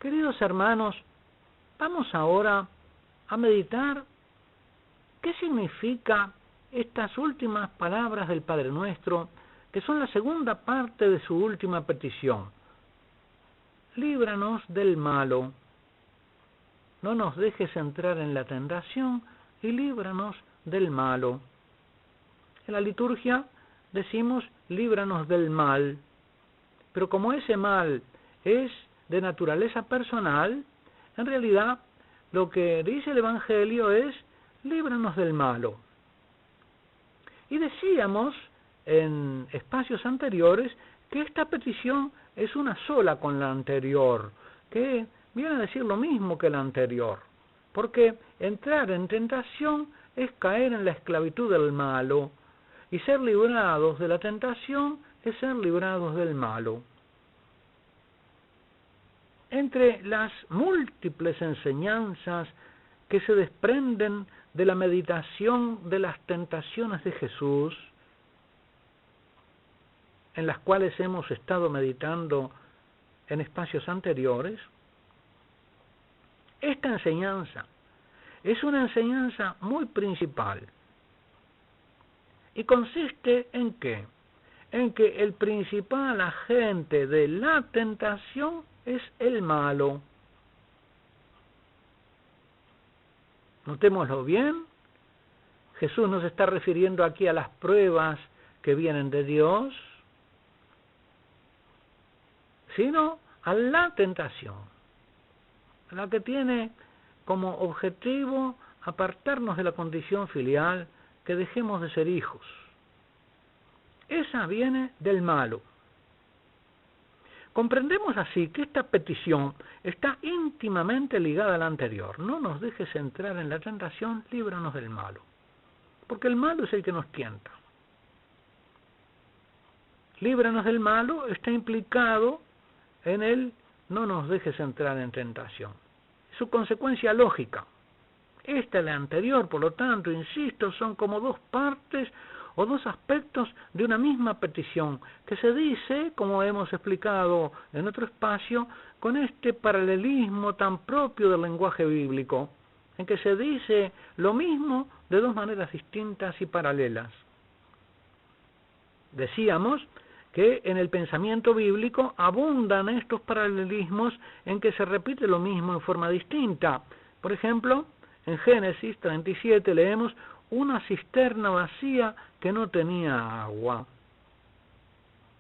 Queridos hermanos, vamos ahora a meditar qué significa estas últimas palabras del Padre Nuestro, que son la segunda parte de su última petición. Líbranos del malo, no nos dejes entrar en la tentación y líbranos del malo. En la liturgia decimos líbranos del mal, pero como ese mal es de naturaleza personal, en realidad lo que dice el Evangelio es líbranos del malo. Y decíamos en espacios anteriores que esta petición es una sola con la anterior, que viene a decir lo mismo que la anterior, porque entrar en tentación es caer en la esclavitud del malo, y ser librados de la tentación es ser librados del malo. Entre las múltiples enseñanzas que se desprenden de la meditación de las tentaciones de Jesús, en las cuales hemos estado meditando en espacios anteriores, esta enseñanza es una enseñanza muy principal. ¿Y consiste en qué? En que el principal agente de la tentación es el malo. Notémoslo bien. Jesús no se está refiriendo aquí a las pruebas que vienen de Dios, sino a la tentación, a la que tiene como objetivo apartarnos de la condición filial, que dejemos de ser hijos. Esa viene del malo. Comprendemos así que esta petición está íntimamente ligada a la anterior. No nos dejes entrar en la tentación, líbranos del malo. Porque el malo es el que nos tienta. Líbranos del malo está implicado en el no nos dejes entrar en tentación. Su consecuencia lógica. Esta y la anterior, por lo tanto, insisto, son como dos partes o dos aspectos de una misma petición, que se dice, como hemos explicado en otro espacio, con este paralelismo tan propio del lenguaje bíblico, en que se dice lo mismo de dos maneras distintas y paralelas. Decíamos que en el pensamiento bíblico abundan estos paralelismos en que se repite lo mismo en forma distinta. Por ejemplo, en Génesis 37 leemos una cisterna vacía que no tenía agua.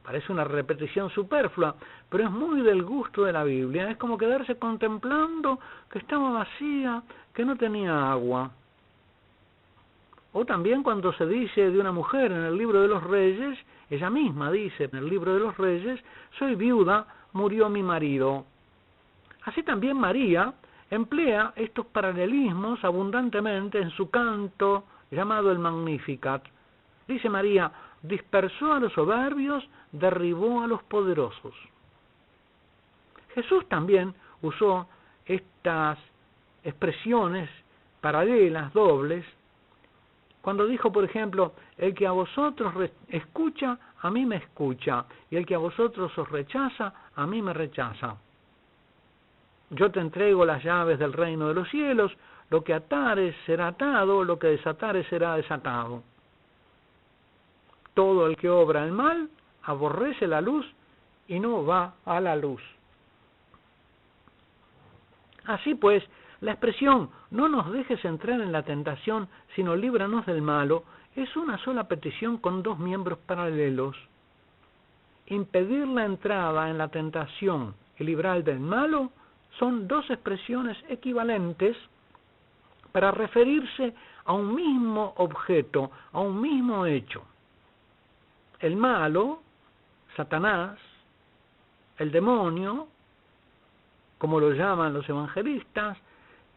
Parece una repetición superflua, pero es muy del gusto de la Biblia. Es como quedarse contemplando que estaba vacía, que no tenía agua. O también cuando se dice de una mujer en el libro de los Reyes, ella misma dice en el libro de los Reyes, soy viuda, murió mi marido. Así también María emplea estos paralelismos abundantemente en su canto llamado el Magnificat. Dice María, dispersó a los soberbios, derribó a los poderosos. Jesús también usó estas expresiones paralelas, dobles, cuando dijo, por ejemplo, el que a vosotros escucha, a mí me escucha, y el que a vosotros os rechaza, a mí me rechaza. Yo te entrego las llaves del reino de los cielos, lo que atares será atado, lo que desatares será desatado. Todo el que obra el mal, aborrece la luz y no va a la luz. Así pues, la expresión, no nos dejes entrar en la tentación, sino líbranos del malo, es una sola petición con dos miembros paralelos. Impedir la entrada en la tentación y librar del malo son dos expresiones equivalentes para referirse a un mismo objeto, a un mismo hecho. El malo, Satanás, el demonio, como lo llaman los evangelistas,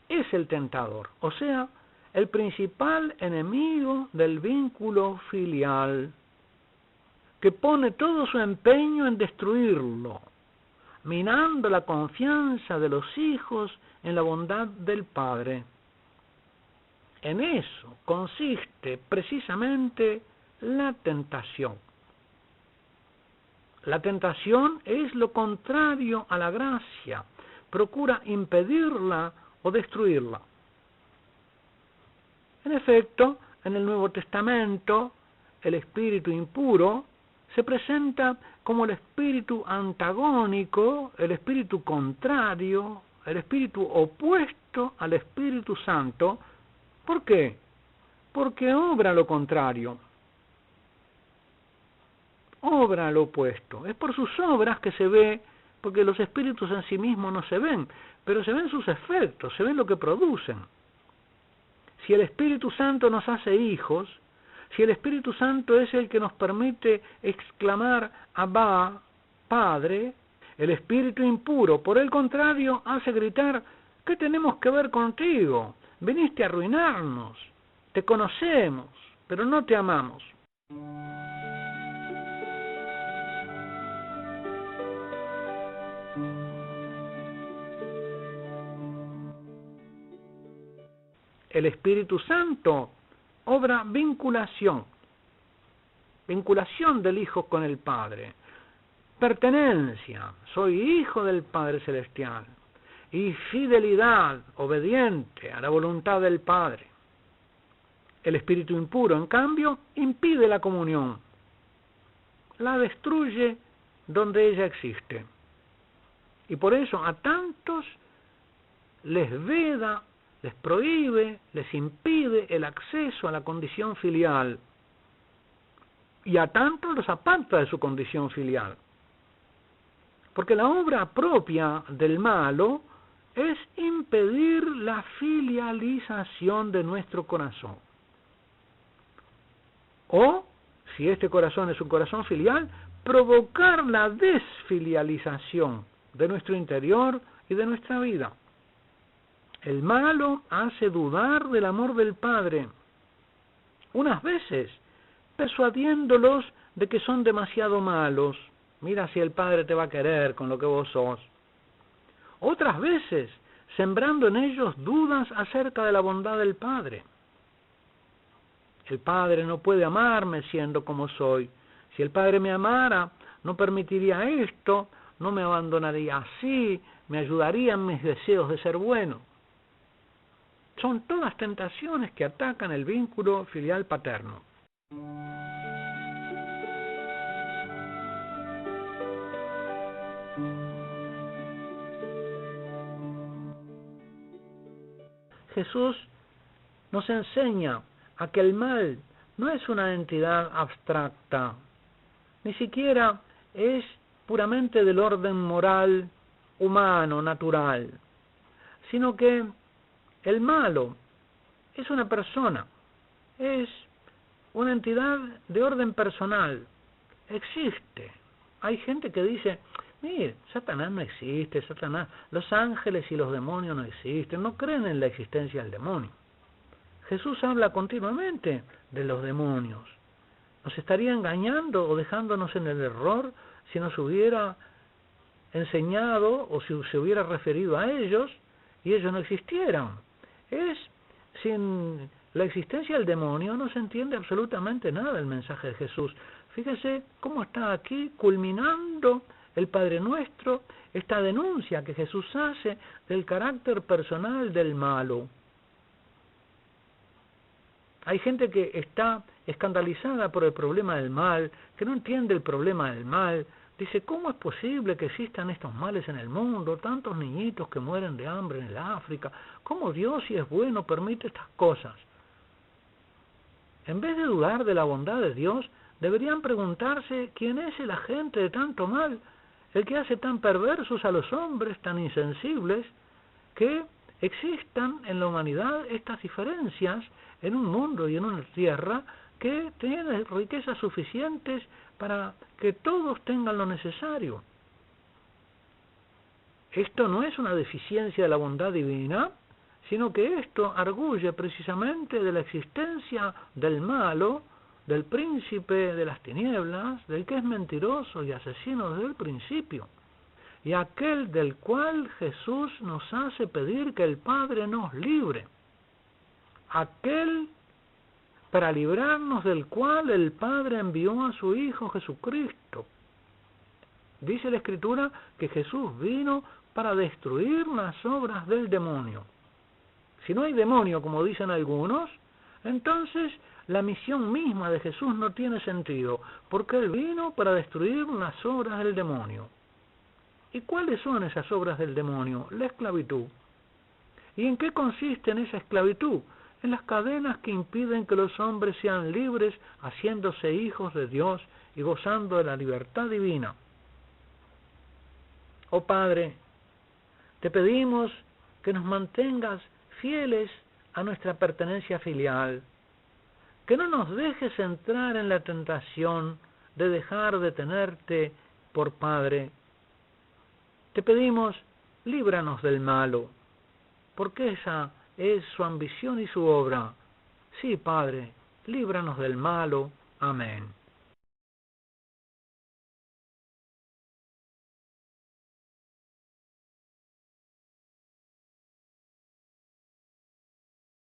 es el tentador, o sea, el principal enemigo del vínculo filial, que pone todo su empeño en destruirlo, minando la confianza de los hijos en la bondad del Padre. En eso consiste precisamente la tentación. La tentación es lo contrario a la gracia, procura impedirla o destruirla. En efecto, en el Nuevo Testamento, el espíritu impuro se presenta como el espíritu antagónico, el espíritu contrario, el espíritu opuesto al Espíritu Santo. ¿Por qué? Porque obra lo contrario, obra lo opuesto. Es por sus obras que se ve, porque los espíritus en sí mismos no se ven, pero se ven sus efectos, se ven lo que producen. Si el Espíritu Santo nos hace hijos, si el Espíritu Santo es el que nos permite exclamar Abba, Padre, el espíritu impuro, por el contrario, hace gritar: ¿qué tenemos que ver contigo? Viniste a arruinarnos, te conocemos, pero no te amamos. El Espíritu Santo obra vinculación del Hijo con el Padre, pertenencia, soy hijo del Padre Celestial, y fidelidad, obediente a la voluntad del Padre. El espíritu impuro, en cambio, impide la comunión, la destruye donde ella existe. Y por eso a tantos les veda, les prohíbe, les impide el acceso a la condición filial, y a tantos los aparta de su condición filial. Porque la obra propia del malo es impedir la filialización de nuestro corazón. O, si este corazón es un corazón filial, provocar la desfilialización de nuestro interior y de nuestra vida. El malo hace dudar del amor del Padre, unas veces persuadiéndolos de que son demasiado malos. Mira si el Padre te va a querer con lo que vos sos. Otras veces sembrando en ellos dudas acerca de la bondad del Padre. El Padre no puede amarme siendo como soy. Si el Padre me amara, no permitiría esto, no me abandonaría así, me ayudaría en mis deseos de ser bueno. Son todas tentaciones que atacan el vínculo filial paterno. Jesús nos enseña a que el mal no es una entidad abstracta, ni siquiera es puramente del orden moral, humano, natural, sino que el malo es una persona, es una entidad de orden personal, existe. Hay gente que dice: mire, Satanás no existe, los ángeles y los demonios no existen, no creen en la existencia del demonio. Jesús habla continuamente de los demonios. ¿Nos estaría engañando o dejándonos en el error si nos hubiera enseñado o si se hubiera referido a ellos y ellos no existieran? Sin la existencia del demonio no se entiende absolutamente nada del mensaje de Jesús. Fíjese cómo está aquí culminando el Padre Nuestro, esta denuncia que Jesús hace del carácter personal del malo. Hay gente que está escandalizada por el problema del mal, que no entiende el problema del mal. Dice: ¿cómo es posible que existan estos males en el mundo? Tantos niñitos que mueren de hambre en el África. ¿Cómo Dios, si es bueno, permite estas cosas? En vez de dudar de la bondad de Dios, deberían preguntarse: ¿quién es el agente de tanto mal? El que hace tan perversos a los hombres, tan insensibles, que existan en la humanidad estas diferencias en un mundo y en una tierra que tiene riquezas suficientes para que todos tengan lo necesario. Esto no es una deficiencia de la bondad divina, sino que esto arguye precisamente de la existencia del malo, del príncipe de las tinieblas, del que es mentiroso y asesino desde el principio, y aquel del cual Jesús nos hace pedir que el Padre nos libre, aquel para librarnos del cual el Padre envió a su Hijo Jesucristo. Dice la Escritura que Jesús vino para destruir las obras del demonio. Si no hay demonio, como dicen algunos, entonces la misión misma de Jesús no tiene sentido, porque Él vino para destruir las obras del demonio. ¿Y cuáles son esas obras del demonio? La esclavitud. ¿Y en qué consiste en esa esclavitud? En las cadenas que impiden que los hombres sean libres, haciéndose hijos de Dios y gozando de la libertad divina. Oh Padre, te pedimos que nos mantengas fieles a nuestra pertenencia filial, que no nos dejes entrar en la tentación de dejar de tenerte por Padre. Te pedimos, líbranos del malo, porque esa es su ambición y su obra. Sí, Padre, líbranos del malo. Amén.